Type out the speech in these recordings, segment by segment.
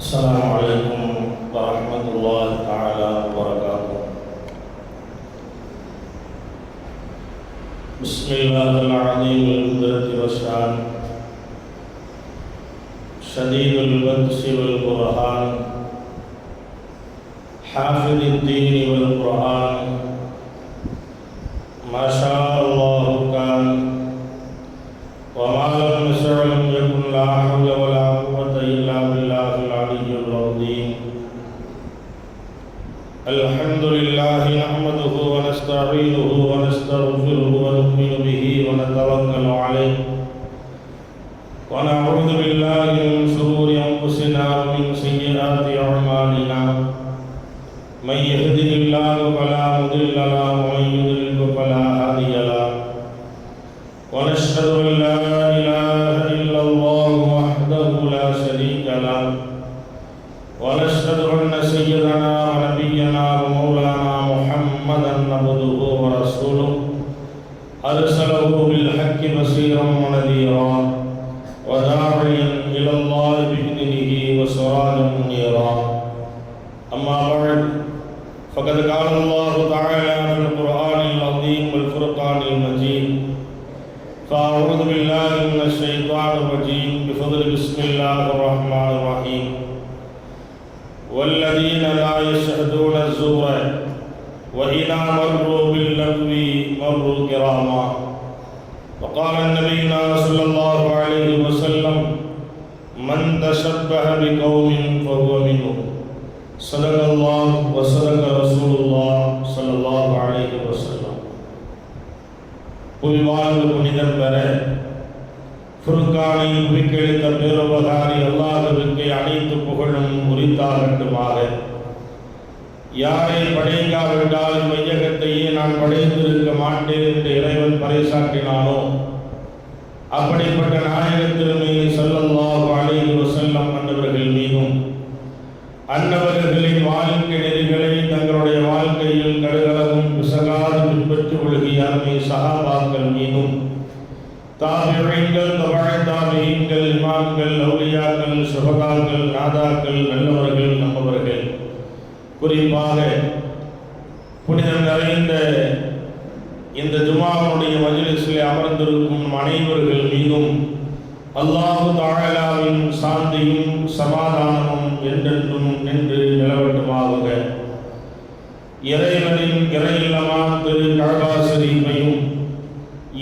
السلام عليكم ورحمة الله تعالى وبركاته. بسم الله العظيم القدرة والشان، شديد البطش والبرهان، حافظ الدين والقرآن، ما شاء الله كان، وما لم يشأ لم يكن، لا حول ولا قوة إلا بالله العلي العظيم. الحمد لله نحمده ونستعينه ونستغفره ونؤمن به ونتوكل عليه، ونعوذ بالله من شرور أنفسنا ومن سيئات أعمالنا. من يهده الله فلا مضل له ومن يضلل فلا هادي له، ونشهد أن لا إله إلا الله وحده لا شريك له، ونشهد أن سيدنا ونبينا ومولانا محمدا عبده ورسوله، أرسله بالحق بشيرا ونذيرا وداعيا إلى الله بإذنه وسراجا منيرا. أما بعد، فقد قال الله تعالى في القرآن العظيم والفرقان المجيد: فأعوذ بالله من الشيطان الرجيم بفضل بسم الله الرحمن الرحيم: والذين لا يشهدون الزور وإذا مروا باللغو مروا كراما. وقال النبي صلى الله عليه وسلم: من تشبه بقوم فهو منهم. صدق الله وصدق رسول الله صلى الله عليه وسلم. புவிவாழ்வு புனிதம் பெற ஃபுர்கானை புவிக்கெழுத்த பேருபகாரி அல்லாஹ்வுக்கு அனைத்து புகழும் உரித்தாகட்டுமாக. யாரை படைக்காவிட்டால் மையகத்தையே நான் படைத்திருக்க மாட்டேன் என்று இறைவன் பறைசாற்றினானோ, அப்படிப்பட்ட நாயகத் திருமேனி ஸல்லல்லாஹு அலைஹி வஸல்லம் அன்னவர்கள் மீதும், அன்னவர்களின் வாழ்க்கை நெறிகளை தங்களுடைய வாழ்க்கையில் கடுகளவும் பிசகாது பின்பற்றி ஒழுகிய அருமை சஹாபாக்கள் மீதும், தாபிஈன்கள், தபஅத் தாபிஈன்கள், இமாம்கள், அவுலியாக்கள், சுஹதாக்கள், நாதாக்கள், நல்லவர்கள், நம்மவர்கள், குறிப்பாக புனிதம் நிறைந்த இந்த ஜுமாவுடைய மஜ்லிஸில் அமர்ந்திருக்கும் அனைவர்கள் மீதும் அல்லாஹ் தஆலாவின் சாந்தியும் சமாதானமும் என்றென்றும் நின்று நிலவட்டுமாக. இறைவனின் இறையில்லமாம் திரு கஅபா ஷரீஃபையும்,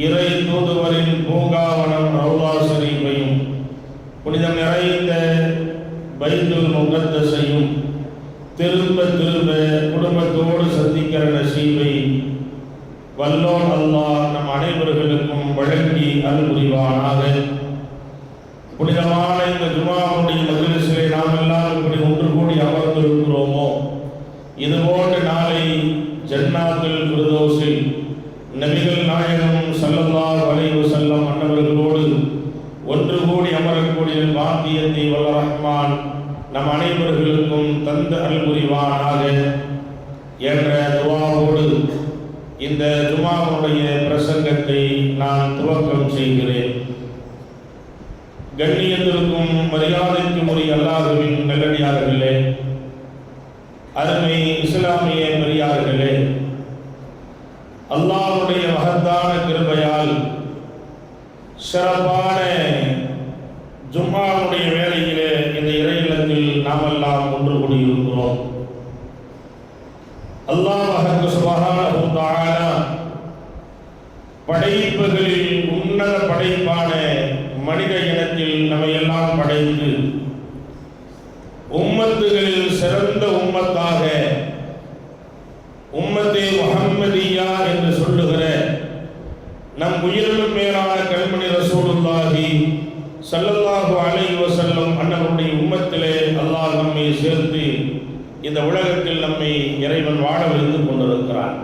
இறை தூதுவரின் பூங்காவனம் ரௌலா ஷரீஃபையும், புனிதம் நிறைந்த பைத்துல் முகத்தஸையும் திரும்ப திரும்ப குடும்பத்தோடு சந்திக்கிற நசீபை வல்லோன் அல்லாஹ் நம் அனைவர்களுக்கும் வழங்கி அருள் புரிவானாக. புனிதமான இந்த ஜுமாவுடைய மஜ்லிஸிலே நாம் எல்லாம் இப்படி ஒன்று கூடி அமர்ந்திருக்கிறோமோ, இதுபோன்ற நாளை ஜன்னாத்துல் ஃபிர்தௌஸில் நபிகள் நாயகம் ஸல்லல்லாஹு அலைஹி வஸல்லம் அன்னவர்களோடு ஒன்று கூடி அமரக்கூடிய பாக்கியத்தை வல்ல ரஹ்மான் நம் அனைவர்களுக்கும் தந்த அருள் புரிவானாக என்ற துஆவோடு இந்த ஜுமாவுடைய பிரசங்கத்தை நான் துவக்கம் செய்கிறேன். கண்ணியத்திற்கும் மரியாதைக்கும் உரிய அல்லாஹ்வின் நல்லடியார்களே, அருமை இஸ்லாமிய பெரியார்களே, அல்லாஹ்வுடைய மகத்தான கிருபையால் சிறப்பான ஜும்மாவுடைய வேளையிலே இந்த இறையில்லத்தில் நாமெல்லாம் ஒன்று கூடியிருக்கிறோம். அல்லாஹ் சுப்ஹானஹு வ தஆலா படைப்புகளில் உன்னத படைப்பான மனித இனத்தில் நம்மையெல்லாம் படைத்து உம்மத்துகளில் சிறந்த உம்மத்தாக உம்மத்தே முஹம்மதியா என்று சொல்லுகிற நம் உயிரிலும் மேலான கண்மணி ரசூலுல்லாஹி ஸல்லல்லாஹு அலைஹி வஸல்லம் அன்னவருடைய உம்மத்திலே அல்லாஹ் நம்மை சேர்த்து இந்த உலகத்தில் நம்மை இறைவன் வாழ வைத்துக் கொண்டிருக்கிறான்.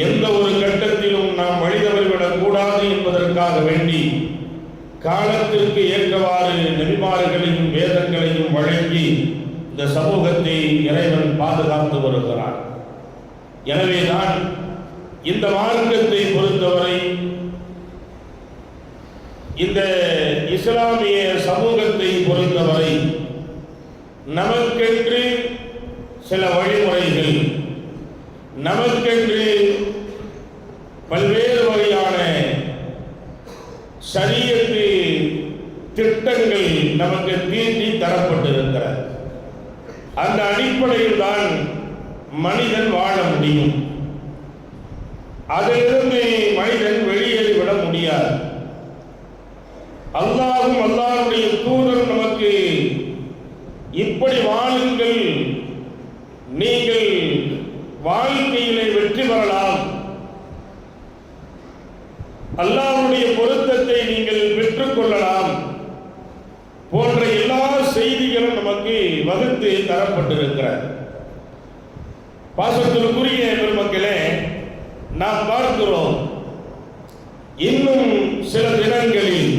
எந்த ஒரு கட்டத்திலும் நாம் வழிதவறிவிடக் கூடாது என்பதற்காக வேண்டி காலத்திற்கு ஏற்றவாறு நபிமார்களையும் வேதங்களையும் வழங்கி இந்த சமூகத்தை இறைவன் பாதுகாத்து வருகிறான். எனவேதான் இந்த மார்க்கத்தை பொறுத்தவரை இந்த இஸ்லாமிய சமூகத்தை பொறுத்தவரை நமக்கென்று சில வழிமுறைகள், நமக்கென்று பல்வேறு வகையான ஷரியத்து திட்டங்கள் நமக்கு தீட்டி தரப்பட்டிருக்கிறது. அந்த அடிப்படையில் தான் மனிதன் வாழ முடியும். அதிலிருந்து மனிதன் வெளியேறிவிட முடியாது. அல்லாஹ்வும் அல்லாஹ்வுடைய தூதரும் நமக்கு இப்படி வாழுங்கள், நீங்கள் வாழ்க்கையிலே வெற்றி பெறலாம், அல்லாஹ்வுடைய பொருத்தத்தை நீங்கள் பெற்றுக்கொள்ளலாம் போன்ற எல்லா செய்திகளும் நமக்கு வகுத்து தரப்பட்டிருக்கிறார். பாசத்திற்குரிய பெருமக்களே, நாம் பார்க்கிறோம் இன்னும் சில தினங்களில்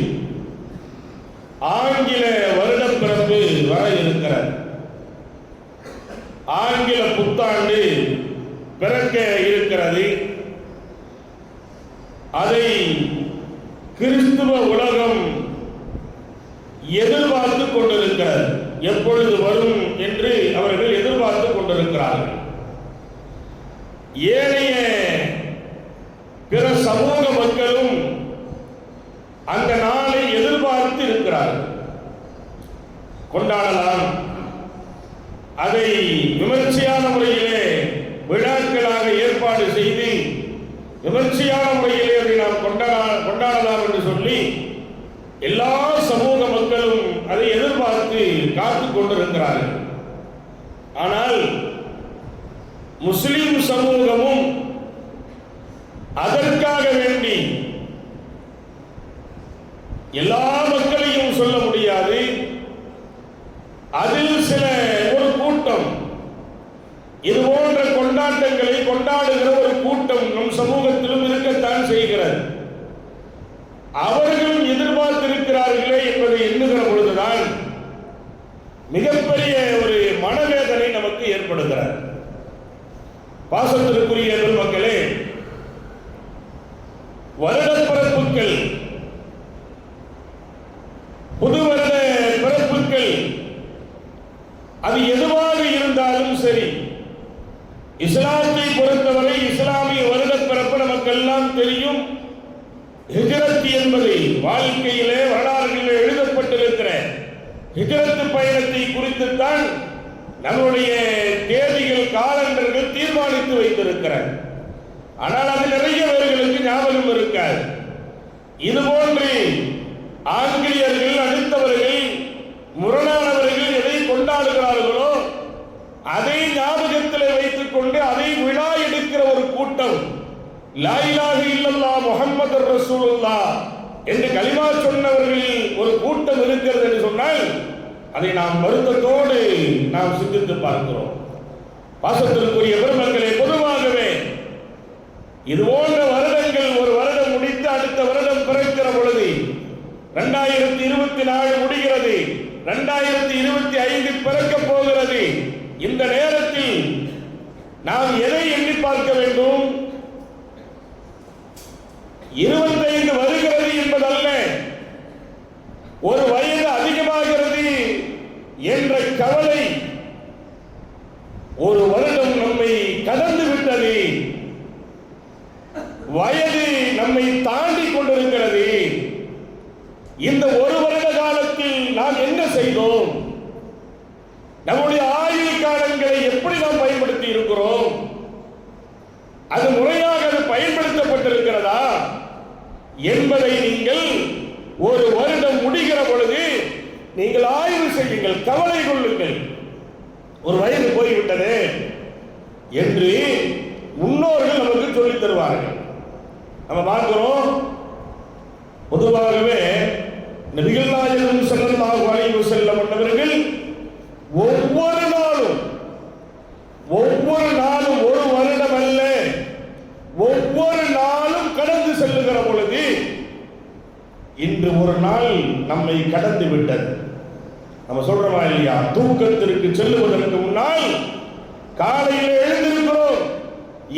ஆங்கில வருடப்பிறப்பு வர இருக்கிறது. ஆங்கில புத்தாண்டு பிறக்க இருக்கிறது. அதை கிறிஸ்துவ உலகம் எதிர்பார்த்து கொண்டிருக்கிறது. எப்பொழுது வரும் என்று அவர்கள் எதிர்பார்த்து கொண்டிருக்கிறார்கள். ஏனைய பிற சமூக மக்களும் அந்த நாளை எதிர்பார்த்து இருக்கிறார்கள். கொண்டாடலாம், அதை விமர்சையான முறையிலே விழாக்களாக ஏற்பாடு செய்து விமர்சையான முறையிலே அதை நாம் கொண்டாடலாம் என்று சொல்லி எல்லா சமூக மக்களும் அதை எதிர்பார்த்து காத்துக் கொண்டிருக்கிறார்கள். ஆனால் முஸ்லிம் சமூகமும் அதற்காக வேண்டி எல்லா மக்களையும் சொல்ல முடியாது. அதில் சில ஒரு கூட்டம், இது போன்ற கொண்டாட்டங்களை கொண்டாடுகிற ஒரு கூட்டம் நம் சமூகத்திலும் இருக்கத்தான் செய்கிறது. அவர்களும் எதிர்பார்த்திருக்கிறார்களே என்பதை எண்ணுகிற பொழுதுதான் மிகப்பெரிய ஒரு மனவேதனை நமக்கு ஏற்படுகிறது. பாசத்திற்குரிய பெருமக்களே, வருடப்பிறப்புகள், புது வருட பிறப்புகள், அது எதுவாக இருந்தாலும் சரி, இஸ்லாத்தை பொறுத்தவரை இஸ்லாமிய வருடப்பிறப்பு நமக்கெல்லாம் தெரியும். ஹிஜ்ரத் என்பது வாழ்க்கையிலே வரலாறுகளிலே எழுதப்பட்டிருக்கிற ஹிஜ்ரத் பயணத்தை குறித்துத்தான் நம்முடைய தேதிகள் காலண்டர்கள் தீர்மானித்து வைத்திருக்கிறார். ஆனால் அது நிறைய பேர்களுக்கு ஞாபகம் இருக்காது. இதுபோன்று ஆங்கிலேயர்கள் அடுத்தவர்கள் முரணானவர்கள் எதை கொண்டாடுகிறார்களோ அதை ஞாபகத்தில் வைத்துக் கொண்டு அதை விழா எடுக்கிற ஒரு கூட்டம், லா இலாஹ இல்லல்லாஹ் முஹம்மது ரசூலுல்லாஹ் என்று கலிமா சொன்னவர்களில் ஒரு கூட்டம் இருக்கிறது என்று சொன்னால் அதை நாம் வருத்தத்தோடு நாம் சிந்தித்து பார்க்கிறோம். பாசத்திற்குரிய பெருமக்களே, பொதுவாகவே இது போன்ற வருடங்கள், ஒரு வருடம் முடித்து அடுத்த வருடம் பிறக்கிற பொழுது 2024 முடிகிறது, 2025 பிறக்க போகிறது. இந்த நேரத்தில் நாம் எதை எண்ணி பார்க்க வேண்டும்? 25 வருகிறது என்பதல்ல, ஒரு வயது அதிகமாகிறது என்ற கவலை. ஒரு வருடம் நம்மை கடந்து விட்டது, வயது நம்மை தாண்டி கொண்டிருக்கிறது. இந்த ஒரு வருட காலத்தில் நாம் என்ன செய்தோம்? நம்முடைய ஆயுள் காலங்களை எப்படி நாம் பயன்படுத்தி இருக்கிறோம்? அது முறையாக அது பயன்படுத்தப்பட்டிருக்கிறதா என்பதை நீங்கள் ஒரு வருடம் முடிகிற பொழுது நீங்கள் ஆய்வு செய்யுங்கள், கவலை கொள்ளுங்கள். ஒரு வயது போய்விட்டது என்று முன்னோர்கள் நமக்கு சொல்லித் தருவார்கள். நம்ம பார்க்கிறோம், பொதுவாகவே நபிகள் நாயகம் ஸல்லல்லாஹு அலைஹி வஸல்லம் அவர்கள் ஒவ்வொரு நாளும் ஒரு வருடம் அல்ல, ஒவ்வொரு நாளும் கடந்து செல்லுகிற பொழுது இன்று ஒரு நாள் நம்மை கடந்து விட்டது. நம்ம சொல்றோமா இல்லையா? தூக்கத்திற்கு செல்லுவதற்கு முன்னால் காலையில் எழுந்திருக்கிறோம்,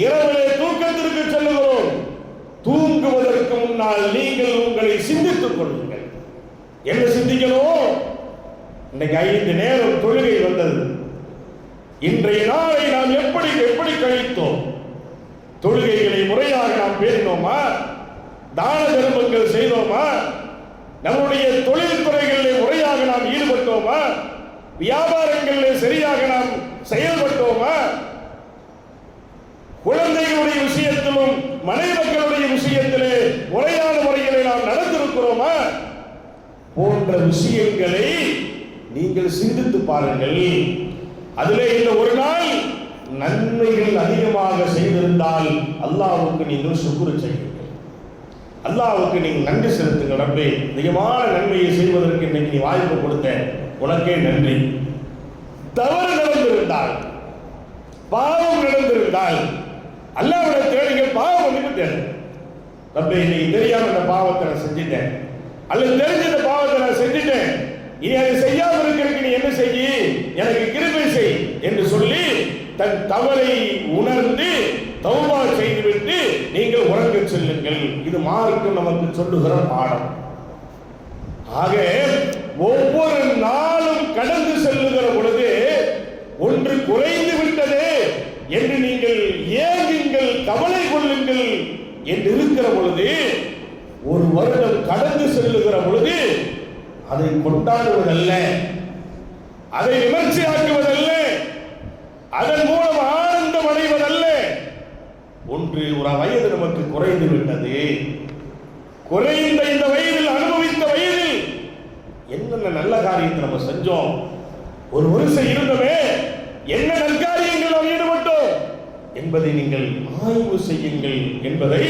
இரவிலே தூக்கத்திற்கு செல்லுகிறோம். தூங்குவதற்கு முன்னால் நீங்கள் உங்களை சிந்தித்துக் கொள்ளுங்கள். என்ன சிந்திக்கணும்? இன்னைக்கு 5 நேரம் தொழுகை வந்தது. இன்றைய நாளை நாம் எப்படி எப்படி கழித்தோம்? தொழுகைகளை முறையாக நாம் பேசினோமா? தான தர்மங்கள் செய்தோமா? நம்முடைய தொழில் துறைகளில் முறையாக நாம் ஈடுபட்டோமா? வியாபாரங்களில் சரியாக நாம் செயல்பட்டோமா? குழந்தைகளுடைய விஷயத்திலும் மனைவி மக்களுடைய விஷயத்திலே முறையான முறைகளை நாம் நடந்திருக்கிறோமா? போன்ற விஷயங்களை நீங்கள் சிந்தித்து பாருங்கள். அதிலே இந்த ஒரு நாள் நன்மைகள் அதிகமாக செய்திருந்தால் அல்லாஹ்வுக்கு நீங்கள் சுக்ர் செய்யுங்கள். அல்லாஹ்வுக்கு நீங்கள் நன்றி செலுத்துங்கள். ரப்பே, அதிகமான நன்மையை செய்வதற்கு இன்னைக்கு நீ வாய்ப்பு கொடுத்த உனக்கே நன்றி. தவறு நடந்திருந்தால், பாவம் நடந்திருந்தால் அல்லாஹ்விடத்தில் நீங்கள் பாவம் மன்னிப்பு தேடுங்க. ரப்பே, இன்னைக்கு தெரியாம இந்த பாவத்தை நான் செஞ்சிட்டேன், அல்லது தெரிஞ்ச இந்த பாவத்தை நான் செஞ்சிட்டேன், இனி அதை செய்யாமல் இருக்கிறதுக்கு நீ என்ன செய்ய, எனக்கு கிருபை செய் என்று சொல்லி தன் தவறை உணர்ந்து தௌபா செய்துவிட்டு நீங்கள் உறங்க செல்லுங்கள். இது மார்க்கம் நமக்கு சொல்லுகிற பாடம். ஆக ஒவ்வொரு நாளும் கடந்து செல்லுகிற பொழுது ஒன்று குறைந்து விட்டது என்று நீங்கள் ஏங்குங்கள், கவலை கொள்ளுங்கள் என்று இருக்கிற பொழுது, ஒரு வருடம் கடந்து செல்லுகிற பொழுது அதை கொண்டாடுவதல்ல, அதை விமர்சையாக்குவதல்ல, அதன் மூலம் ஆனந்தம் அடைவதல்ல. ஒன்று, ஒரு வயது நமக்கு குறைந்து விட்டது. குறைந்த இந்த வயதில், அனுபவித்த வயதில் என்னென்ன நல்ல காரியத்தை நம்ம செஞ்சோம், ஒரு வருஷம் இருந்தவே என்ன நற்காரியங்கள் நாம் ஈடுபட்டோம் என்பதை நீங்கள் ஆய்வு செய்யுங்கள் என்பதை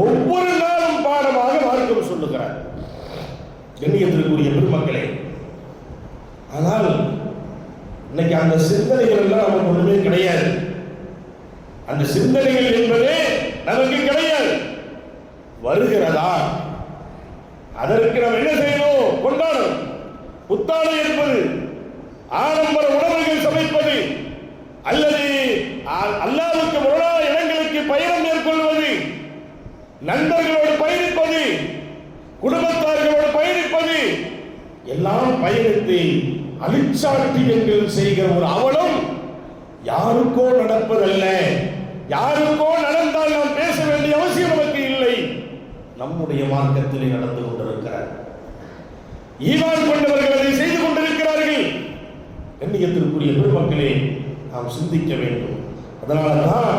ஒவ்வொரு நாளும் பாடமாக மார்க்கம் சொல்லுகிறார். கண்ணியத்திற்குரிய பெருமக்களே, ஆனால் இன்னைக்கு அந்த சிந்தனைகள் எல்லாம் நமக்கு ஒண்ணுமே கிடையாது. அந்த சிந்தனைகள் என்பதே நமக்கு கிடையாது. வருகிறதா, அதற்கு நாம் என்ன செய்யணும்? கொண்டாடும். புத்தாடை என்பது, ஆடம்பர உணவுகள் சமைப்பது, அல்லது அல்லாஹ்வுக்கு முரணான இடங்களுக்கு பயணம் மேற்கொள்வது, நண்பர்களோடு பயணிப்பது, குடும்பத்தார்களோடு பயணிப்பது, எல்லாம் பயணித்து அழிச்சாட்டியங்கள் செய்கிற ஒரு அவலம் யாருக்கோ நடப்பதல்ல. யாருக்கோ நடந்தால் நாம் பேச வேண்டிய அவசியம் நமக்கு இல்லை. நம்முடைய மார்க்கத்திலே நடந்து கொண்டிருக்கிறார். ஈமான் கொண்டவர்கள் அதை செய்து கொண்டிருக்கிறார்கள். கண்ணியத்திற்குரிய பெருமக்களே, நாம் சிந்திக்க வேண்டும். அதனால்தான்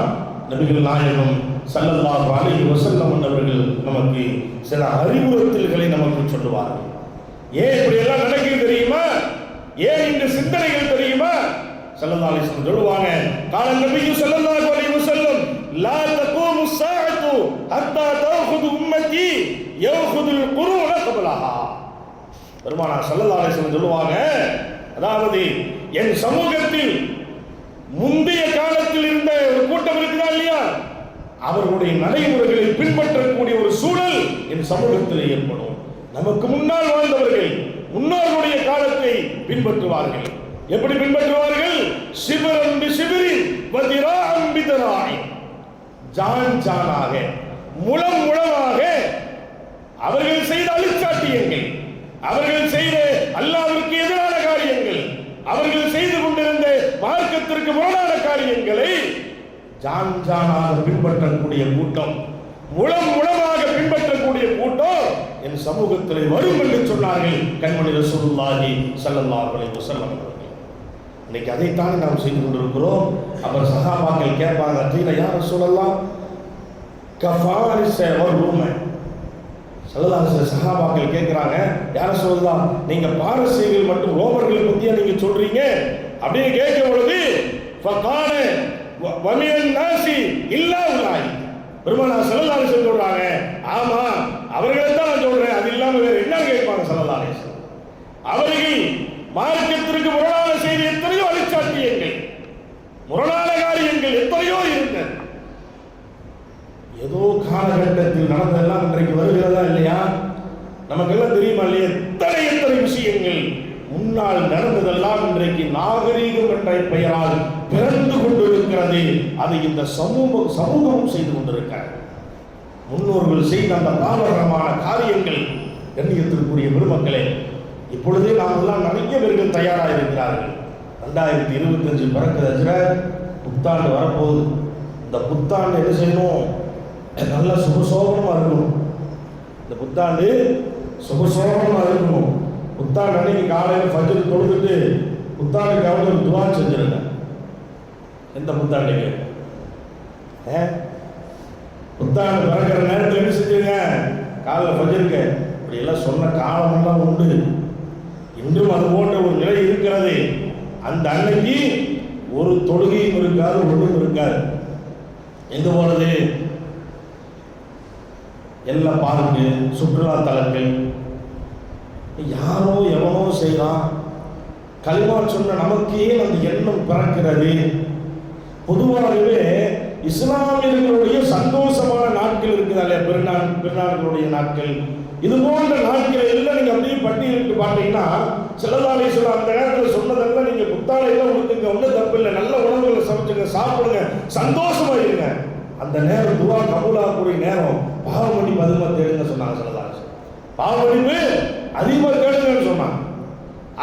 நபிகள் நாயகம் ஸல்லல்லாஹு அலைஹி வஸல்லம் அவர்கள் நமக்கு சில அறிவுறுத்தல்களை நமக்கு சொல்லுவார்கள். ஏன் இப்படி எல்லாம் நடக்குது தெரியுமா? ஏன் இந்த சிந்தனைகள் தெரியுமா? ஸல்லல்லாஹு அலைஹி வஸல்லம் சொல்லுவாங்க, கால நபி ஸல்லல்லாஹு அலைஹி வஸல்லம், லா தகூமு ஸாஅத்து ஹத்தா தஅخذ உம்மத்தி யأخذுல் குரூன கப்லஹா. பெருமானார் ஸல்லல்லாஹு அலைஹி வஸல்லம் சொல்லுவாங்க, அதாவது என் சமூகத்தில் முந்தைய காலத்தில் இருந்த ஒரு கூட்டம் இருக்குதா இல்லையா, அவர்களுடைய நடைமுறைகளை பின்பற்றக்கூடிய ஒரு சூழல் என் சமூகத்தில் ஏற்படும். நமக்கு முன்னால் வாழ்ந்தவர்கள் முன்னோர்களுடைய காலத்தை பின்பற்றுவார்கள். எப்படி பின்பற்றுவார்கள்? சிபரன் பிசிபிரின் வதிரான் பிதராய், ஜான் ஜானாக, முலம் முளமாக அவர்கள் செய்த அழிச்சாட்டியங்கள், அவர்கள் செய்த அல்லாஹ்விற்கு எதிரான காரியங்கள், அவர்கள் செய்து கொண்டிருந்த மார்க்கத்திற்கு முரணான காரியங்களை ஜான் ஜானாக பின்பற்றக்கூடிய கூட்டம், முலம் முளமாக பின்பற்றக்கூடிய கூட்டம் என் சமூகத்தில் வரும் என்று சொன்னார்கள் கண்மணி ரசூலுல்லாஹி ஸல்லல்லாஹு அலைஹி வஸல்லம் அவர்கள். இன்னைக்கு அதைத்தான் நாம் செய்து கொண்டிருக்கிறோம். அவர் சஹாபாக்கள் கேட்பாங்க, கீழ யா ரசூலல்லாஹ் கஃபாரிஸ வ ரூம. ஸல்லல்லாஹு அலைஹி வஸல்லம் சஹாபாக்கள் கேட்கிறாங்க, யா ரசூலல்லாஹ் நீங்க பாரசீகர்கள் மற்றும் ரோமர்களை பத்தியா நீங்க சொல்றீங்க அப்படின்னு கேட்க பொழுது, ஃபகான வமியன் நாசி இல்லா உலாய். பெருமானார் ஸல்லல்லாஹு அலைஹி வஸல்லம் சொல்றாங்க, ஆமா அவர்களை தான் நான் சொல்றேன், அது இல்லாம வேற என்ன கேட்பாங்க ஸல்லல்லாஹு அலைஹி வஸல்லம். அவர்கள் மார்க்கத்திற்கு முரணான செய்தி எத்தனையோ அழிச்சாட்டியங்கள், முரணான காரியங்கள் எத்தனையோ இருந்தது. ஏதோ காலகட்டத்தில் நடந்ததெல்லாம் இன்றைக்கு வருகிறதா இல்லையா? நமக்கெல்லாம் தெரியுமா இல்லையா? எத்தனை விஷயங்கள் முன்னால் நடந்ததெல்லாம் இன்றைக்கு நாகரீகம் என்ற பெயரால் பிறந்து கொண்டிருக்கிறது. அதை இந்த சமூகமும் செய்து கொண்டிருக்கிறது. முன்னோர்கள் செய்த அந்த பாவகரமான காரியங்கள், கண்ணியத்திற்குரிய பெருமக்களே, இப்பொழுதே நாம் எல்லாம் நிறைய பேர்கள் தயாராக இருக்கிறார்கள். 2025 பிறக்குதுல, புத்தாண்டு வரப்போகுது. இந்த புத்தாண்டு என்ன செய்யணும்? நல்லா சுபசோகமாக இருக்கணும். இந்த புத்தாண்டு சுபசோகமாக இருக்கணும். புத்தாண்டு அன்னைக்கு காலையில் ஃபஜ்ர் தொழுதுட்டு புத்தாண்டுக்காக ஒரு துவா செஞ்சிருங்க. எந்த புத்தாண்டுக்கு? புத்தாண்டு பிறக்கிற நேரத்தில் என்ன செஞ்சுருங்க? காலையில் ஃபஜ்ருக்கு இப்படி எல்லாம் சொன்ன காலமெல்லாம் உண்டு. இன்றும் அது போன்ற ஒரு நிலை இருக்கிறது. அந்த அன்னைக்கு ஒரு தொழுகையும் இருக்காது, ஒன்றும் இருக்காது. எங்க போனது? எல்லா பார்க்கு, சுற்றுலா தலங்கள், யாரோ எவனோ செய்யலாம். கலிமா சொன்ன நமக்கே அந்த எண்ணம் பிறக்கிறது. பொதுவாகவே இஸ்லாமியர்களுடைய சந்தோஷமான நாட்கள் இருக்குதா இல்லையா? பெருநாட்களுடைய நாட்கள், இது போன்ற நாட்கள் எல்லாம் நீங்க அப்படியே பட்டியலிட்டு பார்த்தீங்கன்னா, ஸல்லல்லாஹு அலைஹி வஸல்லம் அந்த நேரத்தில் சொன்னதெல்லாம் நீங்க புத்தாடையெல்லாம் உடுத்துங்க, ஒன்றும் தப்பு இல்லை, நல்ல உணவுகளை சமைச்சுங்க, சாப்பிடுங்க, சந்தோஷமா இருங்க. அந்த நேரம் துவா கபூலாகக்கூடிய நேரம். பாவ மன்னிப்பு அதிகமாக தேடுங்க சொன்னாங்க ஸல்லல்லாஹு அலைஹி வஸல்லம். பாவ மன்னிப்பு அதிகமாக தேடுங்கன்னு சொன்னாங்க.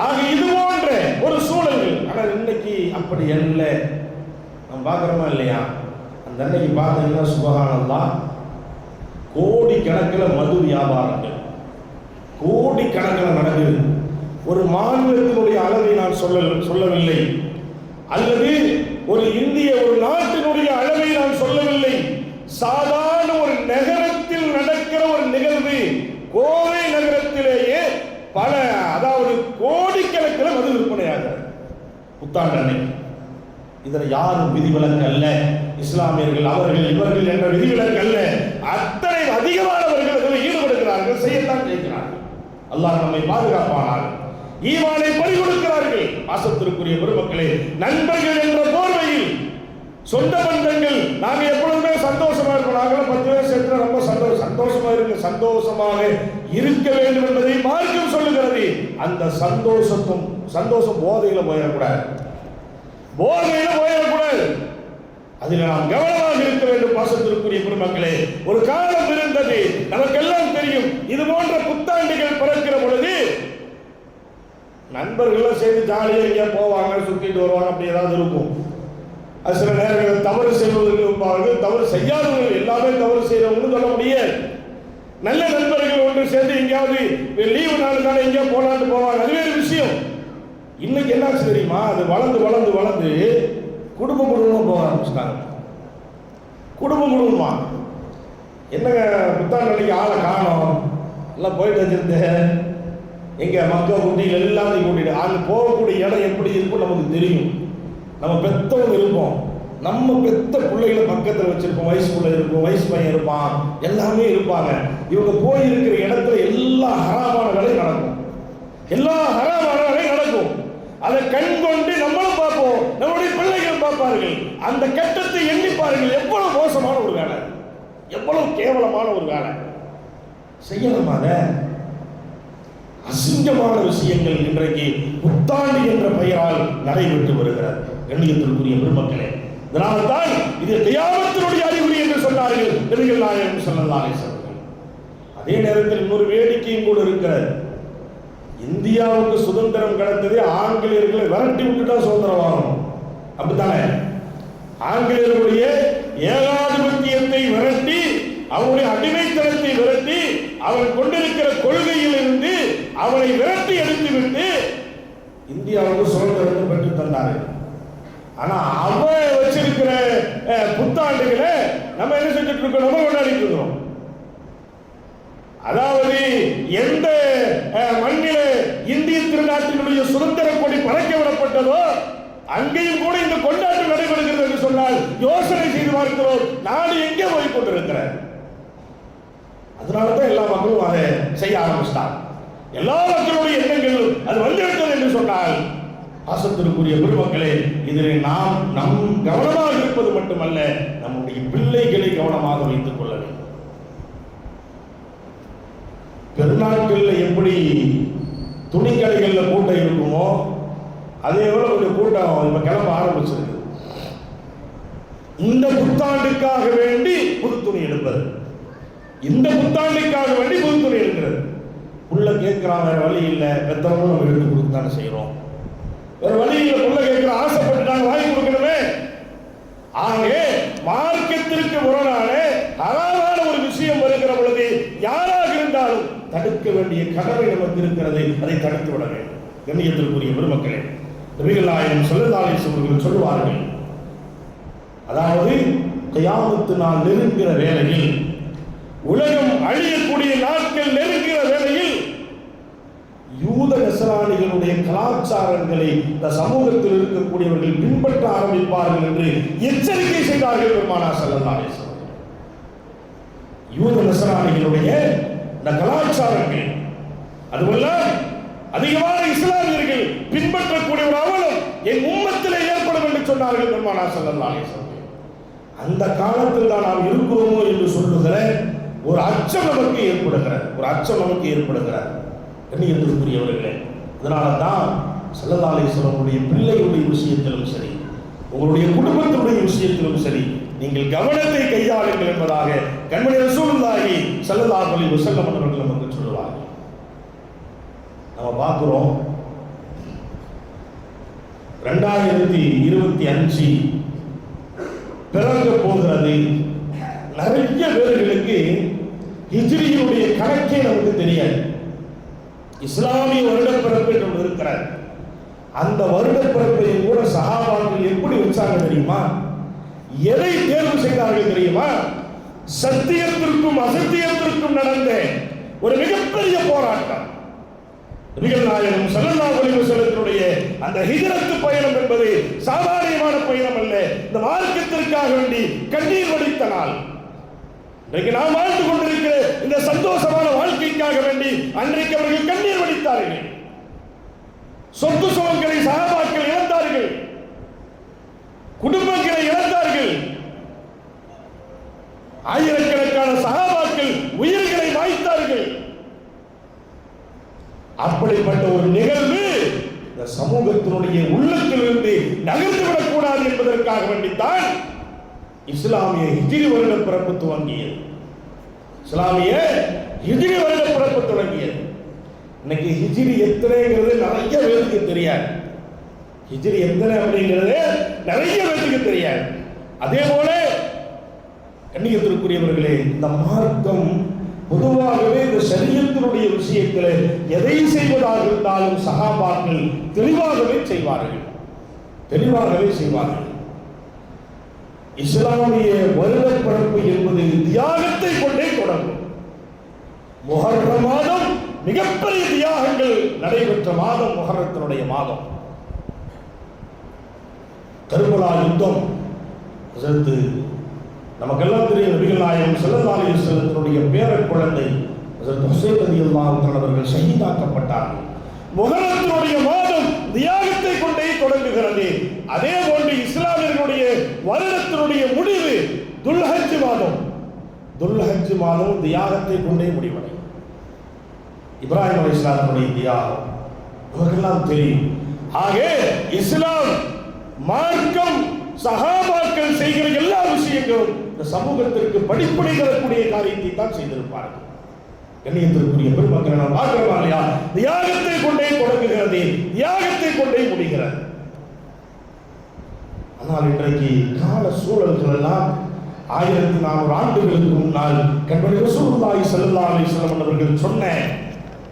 ஆக இது போன்ற ஒரு சூழல்கள். ஆனால் இன்னைக்கு அப்படி இல்லை. நம்ம பார்க்குறோமா இல்லையா? அந்த அன்னைக்கு பார்த்தீங்கன்னா சுபஹானல்லாஹ், கோடிக்கணக்கில் மது வியாபாரங்கள் கோடிக்கணக்கில் நடக்குது. ஒரு மாநிலத்தினுடைய அளவை நான் சொல்லவில்லை, அல்லது ஒரு இந்திய ஒரு நாட்டினுடைய அளவை நான் சொல்லவில்லை. சாதாரண ஒரு நகரத்தில் நடக்கிற ஒரு நிகழ்வு. கோவை நகரத்திலேயே பல, அதாவது கோடிக்கணக்கில் மது விற்பனையாகிறது புத்தாண்டு அன்னைக்கு. இதில் யாரும் விதிவிலக்கு அல்ல. இஸ்லாமியர்கள் அவர்கள் இவர்கள் என்ற விதிவிலக்கு அல்ல. அத்தனை அதிகமானவர்கள் அதில் ஈடுபடுகிறார்கள், செய்யத்தான் செய்கிறார்கள். அல்லாஹ் நம்மை பாதுகாப்பானார். ஈமானை பறிகொடுக்கிறார்கள். பாசத்திற்குரிய பெருமக்களே, நண்பர்கள் என்ற போர்வையில் சொந்த பந்தங்கள், நாங்கள் எப்பொழுதுமே சந்தோஷமா இருக்கணும். நாங்களும் 10 பேர் சேர்த்து ரொம்ப சந்தோஷமா இருக்கு, சந்தோஷமாக இருக்க வேண்டும் என்பதை மார்க்கம் சொல்லுகிறது. அந்த சந்தோஷம் போதையில போயிடக்கூடாது, போதையில போயிடக்கூடாது. அதில் நாம் கவனமாக இருக்க வேண்டும். பாசத்திற்குரிய பெருமக்களே, ஒரு காலம் இருந்தது, நமக்கெல்லாம் தெரியும். இது போன்ற புத்தாண்டுகள் பிறக்கிற பொழுது நண்பர்கள் சேர்ந்து ஜாலியாக எங்கேயா போவாங்க, சுற்றிட்டு வருவாங்க, அப்படி ஏதாவது இருக்கும். அது சில நேரங்களில் தவறு செய்வதற்கு இருப்பார்கள், தவறு செய்யாதவர்கள், எல்லாமே தவறு செய்யறவங்க சொல்ல முடியாது. நல்ல நண்பர்கள் ஒன்று சேர்ந்து எங்கேயாவது லீவு நாளுக்கான எங்கேயா போலான்னு போவாங்க, அது வேறு விஷயம். இன்னைக்கு என்னாச்சு தெரியுமா? அது வளர்ந்து வளர்ந்து வளர்ந்து குடும்பமா போக ஆரம்பிச்சிட்டாங்க. குடும்பமா என்னங்க புத்தாண்டு அன்னைக்கு ஆளை காணோம், எல்லாம் போயிட்டு வச்சிருந்தேன், எங்க மக்கள் குட்டிகள் எல்லாத்தையும் கூட்டிட்டு. அங்கே போகக்கூடிய இடம் எப்படி இருக்கும் நமக்கு தெரியும். நம்ம பெத்தவங்க இருப்போம், நம்ம பெத்த பிள்ளைகளை பக்கத்தில் வச்சிருப்போம், வயசு பிள்ளை இருக்கும், வயசு பையன் இருப்பான், எல்லாமே இருப்பாங்க. இவங்க போய் இருக்கிற இடத்துல எல்லா ஹராமான வேலை நடக்கும், எல்லா ஹராமான வேலை நடக்கும். அதை கண் கொண்டு நம்மளும் பார்ப்போம், நம்மளுடைய பிள்ளைகள் பார்ப்பார்கள். அந்த கட்டத்தை எண்ணிப்பார்கள். எவ்வளவு மோசமான ஒரு வேலை, எவ்வளவு கேவலமான ஒரு வேலை செய்யணுமா? அசிங்கமான விஷயங்கள் இன்றைக்கு புத்தாண்டு என்ற பெயரால் நடைபெற்று வருகிறது. கண்ணியத்திற்குரிய பெருமக்களே, இதனால்தான் இது கியாமத்தினுடைய அறிகுறி என்று சொன்னார்கள் நபிகள் நாயகம் ஸல்லல்லாஹு அலைஹி வஸல்லம். அதே நேரத்தில் இன்னொரு வேடிக்கையும் கூட இருக்கிறது. இந்தியாவுக்கு சுதந்திரம் கிடைத்தது ஆங்கிலேயர்களை விரட்டி விட்டுட்டா சுதந்திரம் வாங்கணும், அப்படித்தானே? ஆங்கிலேயர்களுடைய ஏகாதிபத்தியத்தை விரட்டி, அவனுடைய அடிமைத்தனத்தை விரட்டி, அவன் கொண்டிருக்கிற கொள்கையில் இருந்து அவனை விரட்டி எடுத்துவிட்டு இந்தியாவுக்கு சுதந்திரத்தை பெற்று தந்தார்கள். ஆனா அவன் வச்சிருக்கிற புத்தாண்டுகளை நம்ம என்ன செஞ்சுட்டு இருக்கோம்? நம்ம கொண்டாடிட்டு இருக்கிறோம். அதாவது எந்த மண்ணில இந்திய திருநாட்டினுடைய சுதந்திர கொடி பறக்க விடப்பட்டதோ அங்கேயும் கூட இந்த கொண்டாட்டம் நடைபெறுகிறது என்று சொன்னால் யோசனை செய்து பார்க்கிறோம், நாடு எங்கே போய் கொண்டிருக்கிறேன். அதனாலதான் எல்லா மக்களும் அதை செய்ய ஆரம்பிச்சிட்டாங்க. எல்லா மக்களுடைய எண்ணங்களும் அது வந்துவிட்டது என்று சொன்னால், பாசத்திற்குரிய பெருமக்களே, இதில் நாம் நம் கவனமாக இருப்பது மட்டுமல்ல, நம்முடைய பிள்ளைகளை கவனமாக வைத்துக் கொள்ள வேண்டும். பெருநாட்களில் எப்படி துணிக்கடைகளில் கூட்டம் இருக்குமோ அதே போல ஒரு கூட்டம் இப்ப கிளம்ப ஆரம்பிச்சிருக்கு. இந்த புத்தாண்டுக்காக வேண்டி புது துணி எடுப்பது, இந்த புத்தாண்டுக்காக வேண்டி புது துணி எடுக்கிறது. புள்ள கேட்கிறான், வேற வழி இல்லை, பெத்தவங்களும் நம்ம எடுத்து கொடுத்து தானே செய்யறோம். வேற வழி இல்லை, புள்ள கேட்கிற ஆசைப்பட்டுட்டாங்க, வாங்கி கொடுக்கணுமே. ஆகவே மார்க்கத்திற்கு முரணான ஹராமான ஒரு விஷயம் வருகிற பொழுது யாராக இருந்தாலும் தடுக்க வேண்டிய கடமை நமக்கு இருக்கிறது. அதை தடுத்து விட வேண்டும். கண்ணியத்திற்குரிய பெருமக்களே, நபிகள் நாயகம் ஸல்லல்லாஹு அலைஹி வஸல்லம் சொல்வார்கள், அதாவது கியாமத்து நாள் நெருங்கிற வேளையில், உலகம் அழியக்கூடிய நாட்கள் நெருங்கிற வேளையில் யூத நஸ்ரானிகளுடைய கலாச்சாரங்களை இந்த சமூகத்தில் இருக்கக்கூடியவர்கள் பின்பற்ற ஆரம்பிப்பார்கள் என்று எச்சரிக்கை செய்தார்கள் பெருமானார் ஸல்லல்லாஹு அலைஹி வஸல்லம். யூத நஸ்ரானிகளுடைய இந்த கலாச்சாரங்கள், அதுவல்ல அதிகமான இஸ்லாமியர்கள் பின்பற்றக்கூடிய ஒரு அவலம் என் உம்மத்திலே ஏற்படும் என்று சொன்னார்கள் பெருமானார் ஸல்லல்லாஹு அலைஹி வஸல்லம். அந்த காலத்தில் தான் நாம் இருக்கிறோமோ என்று சொல்லுகிற ஒரு அச்சம் நமக்கு ஏற்படுகிறது. கண்ணியத்திற்குரியவர்களே, அதனால தான் ஸல்லல்லாஹு அலைஹி வஸல்லம் பிள்ளைகளுடைய விஷயத்திலும் சரி, உங்களுடைய குடும்பத்தினுடைய விஷயத்திலும் சரி, நீங்கள் கவனத்தை கையாளுங்கள் என்பதாக கண்மணி ரசூலுல்லாஹி ஸல்லல்லாஹு அலைஹி வஸல்லம் அவர்கள் நமக்கு சொல்லுவார்கள். நம்ம பார்க்கிறோம், 2025 பிறக்க போகிறது. நிறைய பேர்களுக்கு ஹிஜ்ரியினுடைய கணக்கே நமக்கு தெரியாது. இஸ்லாமிய வருடப்பிறப்பு என்று இருக்கிறார். அந்த வருடப்பிறப்பை கூட சஹாபாக்கள் எப்படி வச்சாங்க தெரியுமா? எதை தேர்வு செய்தார்கள் தெரியுமா? சத்தியத்திற்கும் அசத்தியத்திற்கும் நடந்த ஒரு மிகப்பெரிய போராட்டம். நபிகள் நாயகம் ஸல்லல்லாஹு அலைஹி வஸல்லமுடைய அந்த ஹிஜ்ரத் பயணம் என்பது சாதாரணமான பயணம் அல்ல. இந்த மார்க்கத்திற்காக வேண்டி கண்ணீர் வடித்த நாள். இன்றைக்கு நாம் வாழ்ந்து கொண்டிருக்கிற இந்த சந்தோஷமான வாழ்க்கைக்காக வேண்டி அன்றைக்கு அவர்கள் கண்ணீர் வடித்தார்கள். சொத்து சுகங்களை சஹாபாக்கள் இழந்தார்கள், குடும்பங்களை இழந்தார்கள், ஆயிரக்கணக்கான சஹாபாக்கள் உயிர்களை மாய்த்தார்கள். அப்படிப்பட்ட ஒரு நிகழ்வு இந்த சமூகத்தினுடைய உள்ளத்திலிருந்து நகர்ந்துவிடக் கூடாது என்பதற்காக வேண்டித்தான் இஸ்லாமிய ஹிஜ்ரி வருட பிறப்பு துவங்கியது. இன்னைக்கு ஹிஜ்ரி எத்தனைங்கிறது நிறைய பேருக்கு தெரியாது. ஹிஜ்ரி எத்தனை அப்படிங்கிறது நிறைய பேருக்கு தெரியாது. அதே போல கண்ணியத்திற்குரியவர்களே, இந்த மார்க்கம் பொதுவாகவே இந்த ஷரியத்தினுடைய விஷயத்தில் எதை செய்வதாக இருந்தாலும் சஹாபாக்கள் தெளிவாகவே செய்வார்கள். இஸ்லாமிய வருடப்பிறப்பு என்பது தியாகத்தை கொண்டே தொடங்கும். முஹர்ரம் மாதம் மிகப்பெரிய தியாகங்கள் நடைபெற்ற மாதம் முஹர்ரத்தினுடைய மாதம். கர்பலா யுத்தம் நமக்கெல்லாம் தெரியும். நபிகள் நாயகம் ஸல்லல்லாஹு அலைஹி வஸல்லமுடைய பேர குழந்தை ஹஜ்ரத் ஹுசைன் ரலியல்லாஹு தஆலா அவர்கள் ஷஹீதாக்கப்பட்டார்கள். முஹர்ரத்தினுடைய மாதம் தியாகத்தை கொண்டே தொடங்குகிறது. அதே போன்று இஸ்லாமியர்களுடைய வருடத்தினுடைய முடிவு துல்ஹஜ் மாதம் தியாகத்தை கொண்டே முடிவடையும். இப்ராஹிம் அலைஹிஸ்ஸலாமுடைய தியாகம் நமக்கெல்லாம் தெரியும். ஆக இஸ்லாம் மார்க்கம் சஹாபாக்கள் செய்கிற எல்லா விஷயங்களும் இந்த சமூகத்திற்கு படிப்படை தரக்கூடிய காரியத்தை தான் செய்திருப்பார்கள். கண்ணியத்திற்குரிய பெருமக்களை நாம் பார்க்கிறோம் இல்லையா? தியாகத்தை கொண்டே தொடங்குகிறது, தியாகத்தை கொண்டே முடிகிறது. ஆனால் இன்றைக்கு கால சூழல்கள் எல்லாம் 1400 ஆண்டுகளுக்கு முன்னால் கண்மணி ரசூலுல்லாஹி ஸல்லல்லாஹு அலைஹி வஸல்லம் அவர்கள் சொன்ன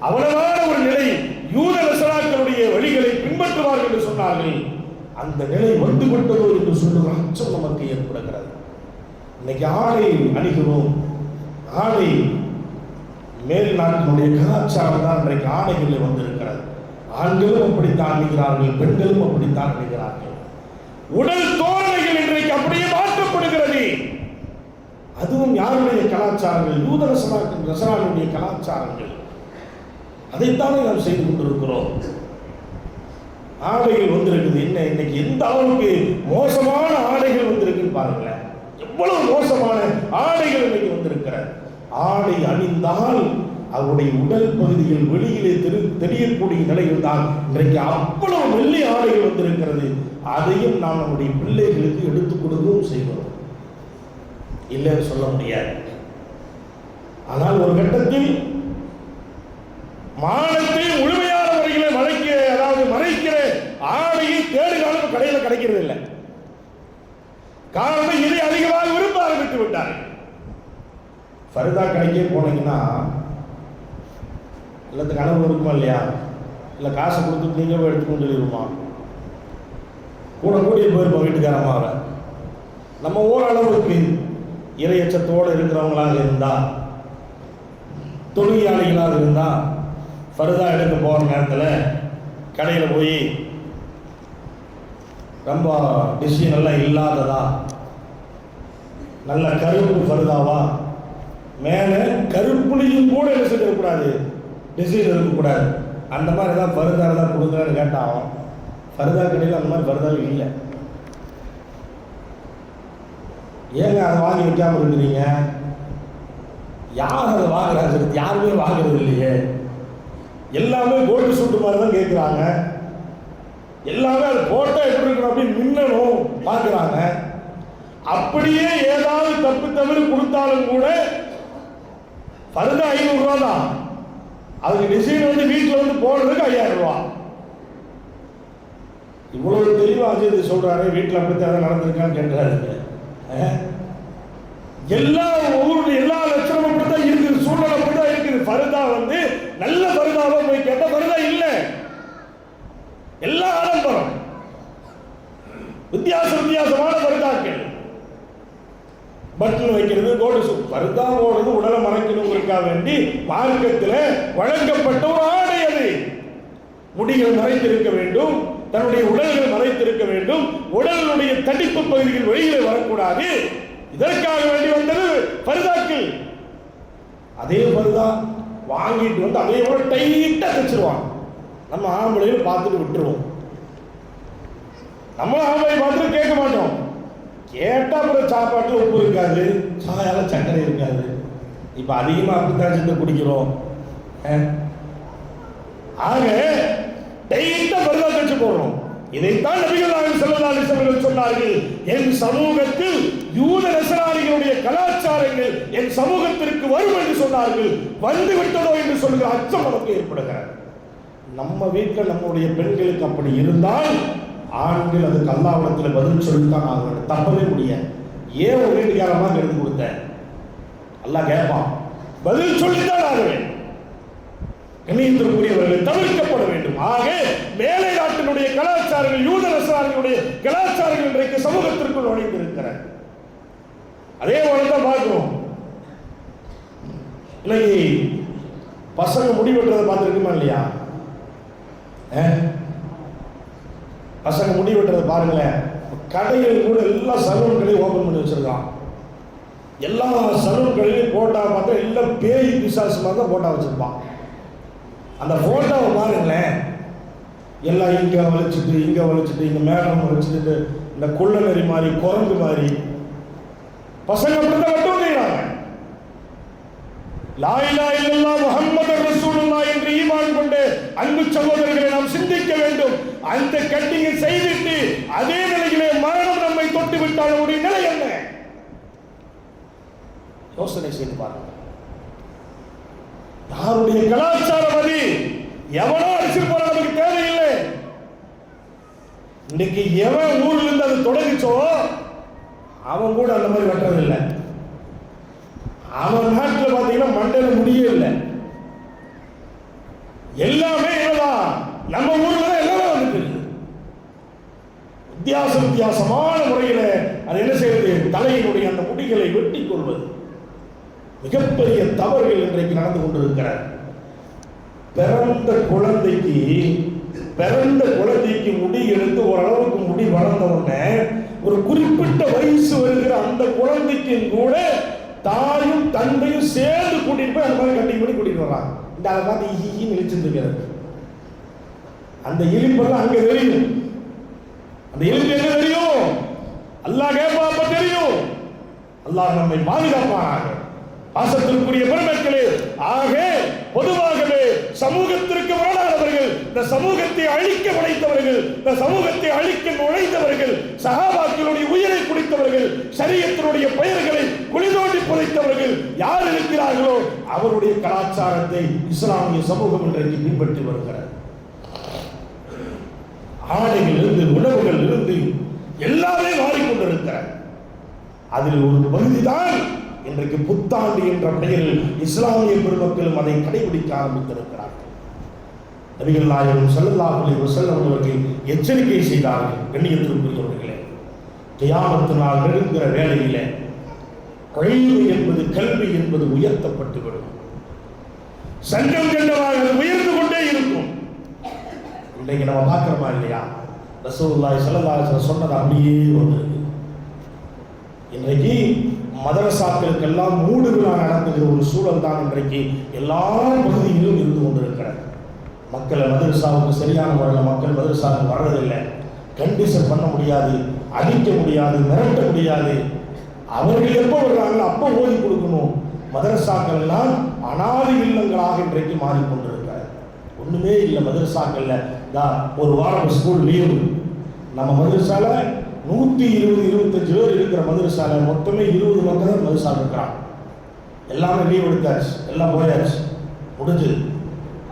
அவலமான ஒரு நிலை, யூத நஸ்ராக்களுடைய வழிகளை பின்பற்றுவார்கள் என்று சொன்னார்கள். அந்த நிலை வந்துவிட்டதோ என்று சொல்லுகிற அச்சம் நமக்கு ஏற்படுகிறது. இன்னைக்கு ஆடை அணிகிறோம். ஆடை மேல் நாட்டினுடைய கலாச்சாரம் தான் இன்றைக்கு ஆடைகளில் வந்திருக்கிறது. ஆண்களும் அப்படித்தான் அணிகிறார்கள், பெண்களும் அப்படித்தான் அணிகிறார்கள். உடல் தோரணைகள் இன்றைக்கு அப்படியே மாற்றப்படுகிறது. அதுவும் யாருடைய கலாச்சாரங்கள்? யூத நஸ்ரானுடைய கலாச்சாரங்கள். அதைத்தானே நாம் செய்து கொண்டிருக்கிறோம். ஆடைகள் வந்திருக்குது. என்ன இன்னைக்கு எந்த அளவுக்கு மோசமான ஆடைகள் வந்திருக்குன்னு பாருங்களேன். எவ்வளவு மோசமான ஆடைகள் இன்னைக்கு வந்திருக்கிறது. ஆடை அணிந்தால் அவருடைய உடல் பகுதியில் வெளியிலே தெரியக்கூடிய நிலையில் தான் இன்றைக்கு அவ்வளவு மெல்லிய ஆடைகள் வந்திருக்கிறது. அதையும் நாம் நம்முடைய பிள்ளைகளுக்கு எடுத்துக் கொடுக்கவும் செய்கிறோம், இல்லைன்னு சொல்ல முடியாது. ஆனால் ஒரு கட்டத்தில் மானத்தை முழுமையான முறையில் மறைக்கிற ஆடையை தேடுகாலம் கடையில் கிடைக்கிறது இல்லை. காரணம் இதை அதிகமாக விரும்ப ஆரம்பித்து விட்டார்கள். ஃபர்தா கடைக்கே போனீங்கன்னா எல்லாத்துக்கு அனுபவம் இருக்குமா இல்லையா? இல்லை காசை கொடுத்து நீங்க போய் எடுத்துக்கணும்னு சொல்லிடுமா? கூட கூடிய போயிருப்போம் வீட்டுக்காரமாக. நம்ம ஓரளவுக்கு இறையச்சத்தோடு இருக்கிறவங்களாக இருந்தா, தொழிலாளிகளாக இருந்தா, ஃபர்தா எடுக்க போகிற நேரத்தில் கடையில் போய் ரொம்ப டிசைன் எல்லாம் இல்லாததா, நல்ல கருப்பு ஃபர்தாவா, மேலே கருப்புலையும் கூட என்ன செஞ்சிடக்கூடாது, டிசைன் இருக்கக்கூடாது, அந்த மாதிரி தான் ஃபர்தா தான் கொடுக்குறான்னு கேட்டால் ஃபர்தா கடையில் அந்த மாதிரி ஃபர்தாவே இல்லை. ஏங்க அதை வாங்கி வைக்காமல் இருக்கிறீங்க? யார் அதை வாங்குறாங்க? யாருமே வாங்குறது இல்லையே. எல்லாமே கோல்டு சூட்டு மாதிரி தான் கேட்குறாங்க. எல்லாமே அது போட்டால் எப்படி இருக்கணும் அப்படின்னு மின்னணும் பார்க்குறாங்க. அப்படியே ஏதாவது தப்பு தவறு கொடுத்தாலும் கூட ஃபர்தா 500 ரூபா தான். அதுக்கு டிசைன் வந்து வீட்டில் வந்து போடுறதுக்கு 5000 ரூபா. இவ்வளவு தெளிவாக அஜய் சொல்றாரு. வீட்டில் அப்படித்தான் நடந்திருக்கான்னு கேட்கிறாரு. எல்லா ஊருடைய எல்லா லட்சணமும் அப்படித்தான் இருக்குது, சூழ்நிலை அப்படித்தான் இருக்குது. ஃபர்தா வந்து நல்ல ஃபர்தாவா போய் கேட்ட ஃபர்தா இல்லை, எல்லா ஆடம்பரம், வித்தியாசமான ஃபர்தாக்கள், பட்டன் வைக்கிறது, கோல்டு சூட். ஃபர்தா போடுறது உடலை மறைக்கணுங்கிறதுக்காக வேண்டி மார்க்கத்தில் வழங்கப்பட்ட ஒரு ஆடை. அது முடிகள் மறைத்திருக்க வேண்டும், தன்னுடைய உடல்கள் மறைத்திருக்க வேண்டும், உடலுடைய தடிப்பு பகுதிகள் வெளியில் வரக்கூடாது. இதற்காக வேண்டி வந்தது ஃபர்தாக்கள். அதே ஃபர்தா வாங்கிட்டு வந்து அதே போல டைட்டா தைச்சிருவாங்க. நம்ம ஆம்பளையும் பார்த்துட்டு விட்டுருவோம். நம்ம ஆம்பளை பார்த்துட்டு கேட்க மாட்டோம். கேட்டா அப்புறம் சாப்பாட்டில் உப்பு இருக்காது, சாயால சர்க்கரை இருக்காது. இப்ப அதிகமா அப்படித்தான் சேர்ந்து குடிக்கிறோம். ஆக டைட்டா ஃபர்தா தைச்சு போடுறோம். இதைத்தான் நபிகள் நாயகம் ஸல்லல்லாஹு அலைஹி வஸல்லம் சொன்னார்கள், என் சமூகத்தில் யூத நஸரானிகளுடைய கலாச்சாரங்கள் என் சமூகத்திற்கு வரும் என்று சொன்னார்கள். வந்து விட்டதோ என்று சொல்கிற அச்சம் நமக்கு ஏற்படுகிறது. நம்ம வீட்டில் நம்முடைய பெண்களுக்கு அப்படி இருந்தால் ஆண்கள் அதுக்கு அல்லாஹ்விடத்தில் பதில் சொல்லித்தான் ஆக வேண்டும். தப்பவே முடியாது. ஏன் ஒரு வீட்டுக்காரமாக எடுத்து கொடுத்த அல்லாஹ் கேட்பான், பதில் சொல்லித்தான் ஆக வேண்டும். கண்ணியத்திற்குரியவர்கள் தவிர்க்கப்பட வேண்டும். ஆக மேலை நாட்டினுடைய கலாச்சாரங்கள், யூத நஸரானிகளுடைய கலாச்சாரங்கள் இன்றைக்கு சமூகத்திற்குள் நுழைந்திருக்கிறது. அதே போலதான் பார்க்கிறோம். இன்னைக்கு பசங்க முடி வெட்டுறதை பார்த்துருக்குமா இல்லையா? பசங்க முடி வெட்டுறதை பாருங்களேன். கடைகள் கூட எல்லா சலூன் கடையும் ஓபன் பண்ணி வச்சிருக்கான். எல்லா சலூன் கடையிலையும் போட்டா பார்த்தா எல்லாம் பேய் பிசாசு மாதிரி தான் போட்டா வச்சிருப்பான். அந்த போட்டோவை பாருங்களேன், எல்லாம் இங்க வலிச்சுட்டு இங்க மேடம் வலிச்சுட்டு இந்த குள்ள நெறி மாதிரி குரங்கு மாதிரி பசங்க அப்படித்தான் மட்டும் செய்யறாங்க. லா இலாஹ இல்லல்லாஹ் முஹம்மதுர் ரசூலுல்லாஹ் என்று ஈமான் கொண்டு அன்பு சகோதரர்களை நாம் சிந்திக்க வேண்டும். அந்த கட்டிங்கை செய்துட்டு அதே நிலையிலே மரணம் நம்மை தொட்டு விட்டால் நம்முடைய நிலை என்ன? யோசனை செய்து பாருங்க. யாருடைய கலாச்சாரம் அது? எவனோ அடிச்சிருப்பான நமக்கு தேவையில்லை. இன்னைக்கு எவன் ஊர்ல இருந்து அது தொடங்கிச்சோ அவன் கூட அந்த மாதிரி வெட்டுறதில்லை. அவன் நாட்டில் பார்த்தீங்கன்னா மண்டையில முடியே இல்லை. எல்லாமே என்னதான் நம்ம ஊர்ல எல்லாமே வந்துட்டு வித்தியாசமான முறையில அது என்ன செய்வது, தலையினுடைய அந்த முடிகளை வெட்டி கொள்வது மிகப்பெரிய தவறுகள் இன்றைக்கு நடந்து கொண்டிருக்கிறார். பிறந்த குழந்தைக்கு முடி எடுத்து ஓரளவுக்கு முடி வளர்ந்த உடனே ஒரு குறிப்பிட்ட வயசு வருகிற அந்த குழந்தைக்கு கூட தாயும் தந்தையும் சேர்ந்து கூட்டிட்டு போய் அந்த மாதிரி கட்டி பண்ணி கூட்டிட்டு வர்றாங்க. இந்த அதை பார்த்து ஈன்னு இழிச்சிருக்கிறது. அந்த இழிப்பெல்லாம் அங்க தெரியும். அந்த இழிப்பு எங்க தெரியும்? அல்லாஹ் கேட்பாப்ப தெரியும். அல்லாஹ் நம்மை பாதுகாப்பானாக. பாசத்திற்குரிய பெருமக்களே, ஆக பொதுவாகவே சமூகத்திற்கு முரணானவர்கள் இந்த சமூகத்தை அழிக்க உழைத்தவர்கள், இந்த சமூகத்தை அழிக்க நுழைந்தவர்கள், சஹாபாக்களுடைய உயிரை குடித்தவர்கள், ஷரியத்தினுடைய பெயர்களை குளிதோண்டி புதைத்தவர்கள் யார் இருக்கிறார்களோ அவருடைய கலாச்சாரத்தை இஸ்லாமிய சமூகம் இன்றைக்கு பின்பற்றி வருகிறது. ஆடைகள் இருந்து, உணவுகள் இருந்து எல்லாமே மாறிக்கொண்டிருக்கிறார். அதில் ஒரு பகுதிதான் இன்றைக்கு புத்தாண்டு என்ற பெயரில் இஸ்லாமிய பெருமக்களும் அதை கடைபிடிக்க ஆரம்பித்திருக்கிறார்கள். நபிகள் நாயகம் ஸல்லல்லாஹு அலைஹி வஸல்லம் அவர்கள் எச்சரிக்கை செய்தார்கள். கண்ணியத்திற்குரியவர்களே, கியாமத் நாள் நெருங்குகிற வேளையிலே கல்வி என்பது உயர்த்தப்பட்டுவிடும். சங்கம் கண்டமாக அது உயர்ந்து கொண்டே இருக்கும். இன்றைக்கு நம்ம பார்க்கிறோமா இல்லையா? ரசூலுல்லாஹி ஸல்லல்லாஹு அலைஹி வஸல்லம் சொன்னது அப்படியே வந்திருக்கு. இன்றைக்கு மதரசாக்களுக்கெல்லாம் மூடு விழா நடத்துகிற ஒரு சூழல் தான் இன்றைக்கு எல்லா பகுதிகளிலும் இருந்து கொண்டிருக்கிறது. மக்களை மதரசாவுக்கு சரியான முறையில் மக்கள் மதரசாவுக்கு வர்றதில்லை. கண்டிஷன் பண்ண முடியாது, அடிக்க முடியாது, மிரட்ட முடியாது. அவர்கள் எப்போ வர்றாங்களோ அப்போ ஓதி கொடுக்கணும். மதரசாக்கள் எல்லாம் அனாதை இல்லங்களாக இன்றைக்கு மாறிக்கொண்டிருக்கிறார். ஒண்ணுமே இல்லை மதரசாக்கள்ல. ஒரு வாரம் ஸ்கூல் லீவு. நம்ம மதரசால 120-125 பேர் இருக்கிற மதரசால மொத்தமே 20 மக்கள் தான் மதரசா இருக்கிறாங்க. எல்லாமே லீவ் எடுத்தாச்சு, எல்லாம் போயாச்சு, முடிஞ்சது.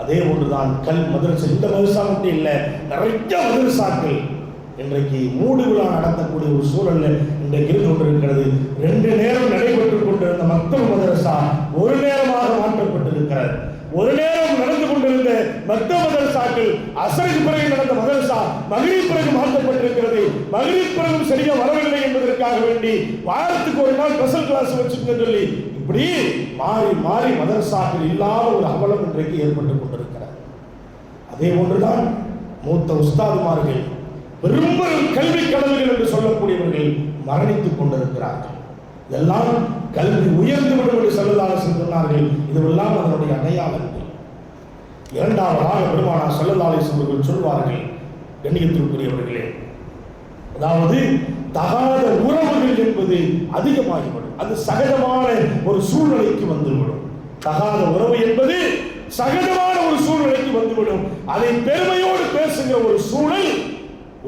அதே ஒன்றுதான் மதரசா. இந்த மதரசா மட்டும் இல்லை, நிறைய மதரசாக்கள் இன்றைக்கு மூடு விழா நடத்தக்கூடிய ஒரு சூழல் இன்றைக்கு இருந்து கொண்டிருக்கிறது. 2 நேரம் நடைபெற்றுக் கொண்டிருந்த மக்தப் மதரசா ஒரு நேரமாக மாற்றப்பட்டிருக்கிறது. ஒரு நேரம் நடந்து கொண்டிருந்த மக்தப் மதரசாக்கள் அஸ்ருக்கு பிறகு நடந்த மதரசா மக்ரிப் பிறகு மாற்றப்பட்டிருக்கிறது. மக்ரிப் பிறகு சரியா வரவில்லை என்பதற்காக வேண்டி வாரத்துக்கு ஒரு நாள் ஸ்பெஷல் கிளாஸ் வச்சுக்க சொல்லி இப்படி மாறி மாறி மதரசாக்கள் இல்லாத ஒரு அவலம் இன்றைக்கு ஏற்பட்டுக் கொண்டிருக்கிறது. அதே போன்றுதான் மூத்த உஸ்தாதுமார்கள், பெரும் பெரும் கல்வி கடவுள்கள் என்று சொல்லக்கூடியவர்கள் மரணித்துக் கொண்டிருக்கிறார்கள். இதெல்லாம் கல்வி உயர்ந்துவிடும் என்று ஸல்லல்லாஹு அலைஹி வஸல்லம் சொன்னார்கள். இதுவெல்லாம் அதனுடைய அடையாளங்கள். இரண்டாவதாக பெருமானார் ஸல்லல்லாஹு அலைஹி வஸல்லம் அவர்கள் சொல்வார்கள், கண்ணியத்திற்குரியவர்களே, அதாவது தகாத உறவுகள் என்பது அதிகமாகிவிடும். அது சகஜமான ஒரு சூழ்நிலைக்கு வந்துவிடும். தகாத உறவு என்பது சகஜமான ஒரு சூழ்நிலைக்கு வந்துவிடும். அதை பெருமையோடு பேசுகிற ஒரு சூழல்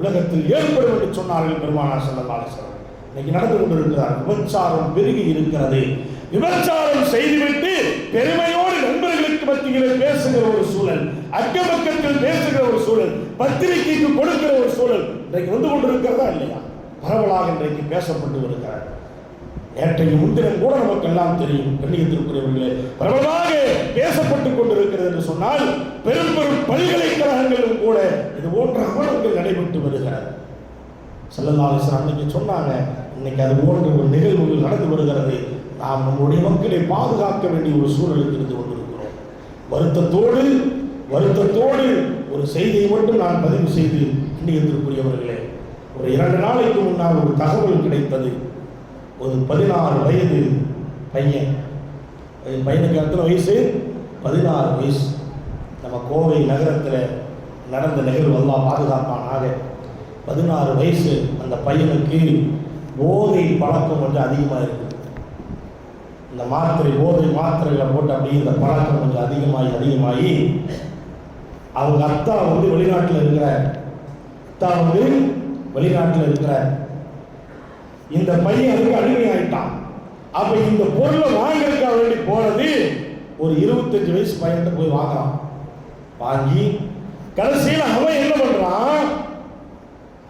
உலகத்தில் ஏற்படும் என்று சொன்னார்கள் பெருமானார் ஸல்லல்லாஹு அலைஹி வஸல்லம். இன்னைக்கு நடந்து கொண்டிருக்கிறார். விபச்சாரம் பெருகி இருக்கிறது. விபச்சாரம் செய்துவிட்டு பெருமையோடு நண்பர்களுக்கு மத்தியில் பேசுகிற ஒரு சூழல், அக்கபக்கத்தில் பேசுகிற ஒரு சூழல், பத்திரிகைக்கு கொடுக்கிற ஒரு சூழல் இன்றைக்கு வந்து கொண்டிருக்கிறதா இல்லையா? பரவலாக இன்றைக்கு பேசப்பட்டு வருகிறார். நேற்றைக்கு முன்தினம் கூட நமக்கு எல்லாம் தெரியும். கண்ணியத்திற்குரியவர்களே, பரவலாக பேசப்பட்டுக் கொண்டிருக்கிறது என்று சொன்னால் பெரும் பெரும் பல்கலைக்கழகங்களும் கூட இது போன்ற அமலங்கள் நடைபெற்று வருகிறது. ஸல்லல்லாஹு அலைஹி வஸல்லம் அன்னைக்கு சொன்னாங்க, இன்னைக்கு அது போன்ற ஒரு நிகழ்வுகள் நடந்து வருகிறது. நாம் நம்முடைய மக்களை பாதுகாக்க வேண்டிய ஒரு சூழலுக்கு இருந்து கொண்டிருக்கிறோம். வருத்தத்தோடு ஒரு செய்தியை மட்டும் நான் பதிவு செய்து கண்ணியத்திற்குரியவர்களே, ஒரு 2 நாளைக்கு முன்னால் ஒரு தகவல் கிடைத்தது. ஒரு 16 வயது பையனுக்கு எத்தனை வயசு? 16 வயசு. நம்ம கோவை நகரத்தில் நடந்த நிகழ்வு எல்லாம் பாதுகாப்பானாக. 16 வயசு அந்த பையனுக்கு போதை பழக்கம் கொஞ்சம் அதிகமாக இருக்குது. இந்த போதை மாத்திரைகளை போட்டு அப்படியே இந்த பழக்கம் கொஞ்சம் அதிகமாகி அவங்க அத்தா வெளிநாட்டில் இருக்கிற இந்த பையன் அதுக்கு அடிமையாயிட்டான். அப்ப இந்த பொருளை வாங்கிறதுக்காக வேண்டி போனது ஒரு 25 வயசு பையன்கிட்ட போய் வாங்குறான். வாங்கி கடைசியில் அவன் என்ன பண்றான்?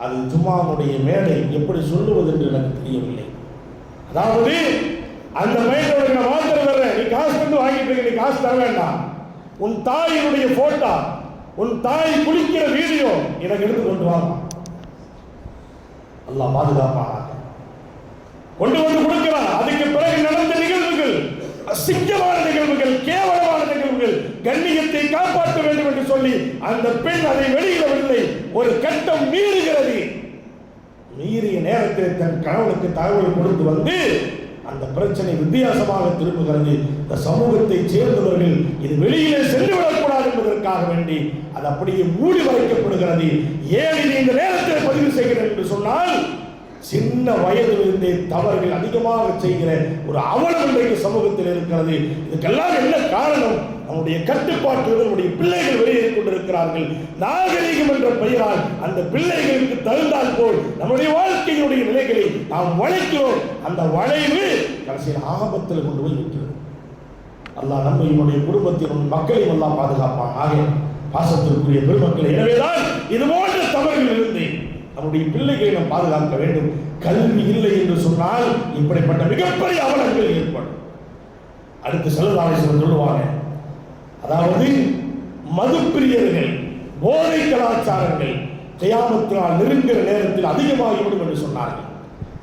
அது ஜும்மாவுடைய மேடை எப்படி சொல்லுவது என்று எனக்கு தெரியவில்லை. அதாவது அந்த பையனோட நான் மாத்திரை தர்றேன், நீ காசு வந்து வாங்கிட்டு இருக்க, நீ காசு தர வேண்டாம், உன் தாயினுடைய போட்டோ, உன் தாய் குளிக்கிற வீடியோ எனக்கு எடுத்து கொண்டு வாங்க. அல்லாஹ் பாதுகாப்பானாக. கொண்டு வந்து கொடுக்கிறான். அதுக்கு பிறகு நடந்த நிகழ்வுகள் அசிங்கமான நிகழ்வுகள், கேவலமான நிகழ்வுகள். கண்ணியத்தை காப்பாற்ற வேண்டும் என்று சொல்லி அந்த பெண் அதை வெளியிடவில்லை. ஒரு கட்டம் மீறுகிறது. மீறிய நேரத்தில் தன் கணவனுக்கு தகவல் கொடுத்து வந்து அந்த பிரச்சனை வித்தியாசமாக திரும்புகிறது. இந்த சமூகத்தை சேர்ந்தவர்கள் இது வெளியிலே சென்று விடக்கூடாது என்பதற்காக வேண்டி அது அப்படியே மூடி வைக்கப்படுகிறது. ஏன் இது இந்த நேரத்தில் பதிவு செய்கிறேன் என்று சொன்னால், சின்ன வயதிலிருந்தே தவறுகள் அதிகமாக செய்கிற ஒரு அவலம் இன்றைக்கு சமூகத்தில் இருக்கிறது. இதுக்கெல்லாம் என்ன காரணம்? நம்முடைய கட்டுப்பாட்டில் நம்முடைய பிள்ளைகள் வெளியேறிக் கொண்டிருக்கிறார்கள். நாகரிகம் என்ற பெயரால் அந்த பிள்ளைகளுக்கு தகுந்தால் போல் நம்முடைய வாழ்க்கையினுடைய நிலைகளை நாம் வளைக்கிறோம். அந்த வளைவு கடைசியில் ஆபத்தில் கொண்டு போய் விட்டுறது. அல்லாஹ் நம்ம நம்முடைய குடும்பத்தின் மக்களையும் எல்லாம் பாதுகாப்பான். ஆக பாசத்திற்குரிய பெருமக்களை, எனவேதான் இது போன்ற தவறுகள் இருந்து நம்முடைய பிள்ளைகளை நாம் பாதுகாக்க வேண்டும். கல்வி இல்லை என்று சொன்னால் இப்படிப்பட்ட மிகப்பெரிய அவலங்கள் ஏற்படும். அடுத்து ஸல்லல்லாஹு சொல்லுவாங்க, அதாவது மதுப்பிரியர்கள், போதை கலாச்சாரங்கள் கியாமத்தினால் நெருங்கிற நேரத்தில் அதிகமாகிவிடும் என்று சொன்னார்கள்.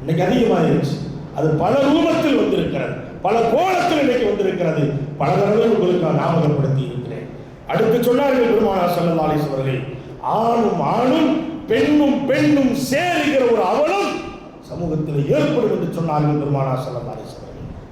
இன்னைக்கு அதிகமாகிருச்சு. அது பல ரூபத்தில் வந்திருக்கிறது, பல கோணத்தில் இன்னைக்கு வந்திருக்கிறது. பல தடவை உங்களுக்கு நான் ஞாபகப்படுத்தி இருக்கிறேன். அடுத்து சொன்னார்கள் பெருமானார் ஸல்லல்லாஹு அலைஹி வஸல்லம் அவர்கள், ஆணும் ஆணும் பெண்ணும் பெண்ணும் சேருகிற ஒரு அவலம் சமூகத்தில் ஏற்படும் என்று சொன்னார்கள் பெருமானார் ஸல்லல்லாஹு அலைஹி வஸல்லம்.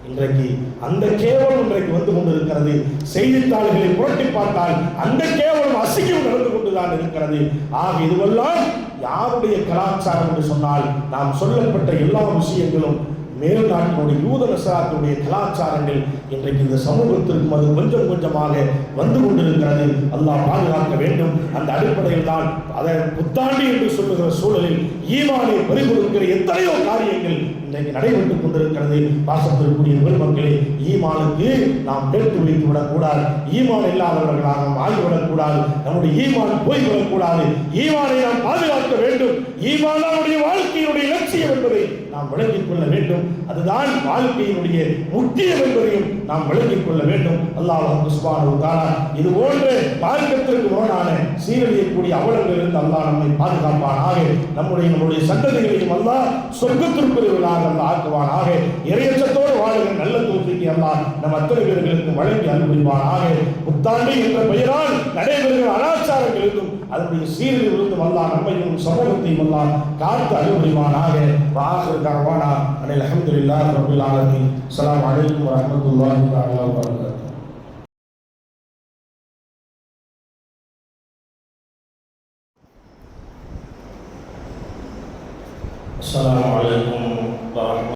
இன்றைக்கு அந்த கேவலம் இன்றைக்கு வந்து கொண்டிருக்கிறது. செய்தித்தாள்களை புரட்டி பார்த்தால் அந்த கேவலம் அசிங்கம் நடந்து கொண்டுதான் இருக்கிறது. ஆக இதுவெல்லாம் யாருடைய கலாச்சாரம் என்று சொன்னால், நாம் சொல்லப்பட்ட எல்லா விஷயங்களும் மேல் நாட்டினுடைய யூத நசராக்களுடைய கலாச்சாரங்கள் இன்றைக்கு இந்த சமூகத்திற்கும் அது கொஞ்சம் கொஞ்சமாக வந்து கொண்டிருக்கிறது. அல்லாஹ் பாதுகாக்க வேண்டும். அந்த அடிப்படையில் தான் அதை புத்தாண்டு என்று சொல்லுகிற சூழலில் ஈமானை பறிகொடுக்கிற எத்தனையோ காரியங்கள் இன்றைக்கு நடைபெற்றுக் கொண்டிருக்கிறது. பாசத்திற்குரிய பெருமக்களே, ஈமானுக்கு நாம் கேட்டு வைத்து விடக்கூடாது. ஈமான் இல்லாதவர்களாக நாம் ஆகிவிடக்கூடாது. நம்முடைய ஈமான் போய்விடக்கூடாது. ஈமானை நாம் பாதுகாக்க வேண்டும். ஈமான் நம்முடைய வாழ்க்கையினுடைய லட்சியம் என்பதை நாம் விளங்கிக் கொள்ள வேண்டும். அதுதான் வாழ்க்கையினுடைய முக்கியம் என்பதையும் நாம் விளங்கிக் கொள்ள வேண்டும். அல்லாஹ் சுப்ஹானஹு வ தஆலா இது போன்ற மார்க்கத்திற்கு முரணான சீரழியக்கூடிய அவலங்களிலிருந்து அல்லாஹ் நம்மை பாதுகாப்பானாக. நம்முடைய சந்ததிகளையும் அல்லாஹ் சொர்க்கத்திற்குரியவர்களாக அல்லாஹ் ஆக்குவானாக. இறையச்சத்தோடு வாழுகிற நல்ல தௌஃபீக்கை அல்லாஹ் நம் அத்தனை பேர்களுக்கு வழங்கி அருள் புரிவானாக. புத்தாண்டு என்ற பெயரால் நடைபெறுகிற அனாச்சாரங்களுக்கும் அதனுடைய சீரழிவிலிருந்தும் அல்லாஹ் நம்மையும் சமூகத்தையும் அல்லாஹ் காத்து அருள் புரிவானாக. வாஹிரு தஅவானா அனில் ஹம்துலில்லாஹி ரப்பில் ஆலமீன். அஸ்ஸலாமு அலைக்கும் வரஹ்மத்துல்லாஹி தஆலா வ பரகாத்துஹு. அஸ்ஸலாமு அலைக்கும் வரஹ்மத்துல்லாஹி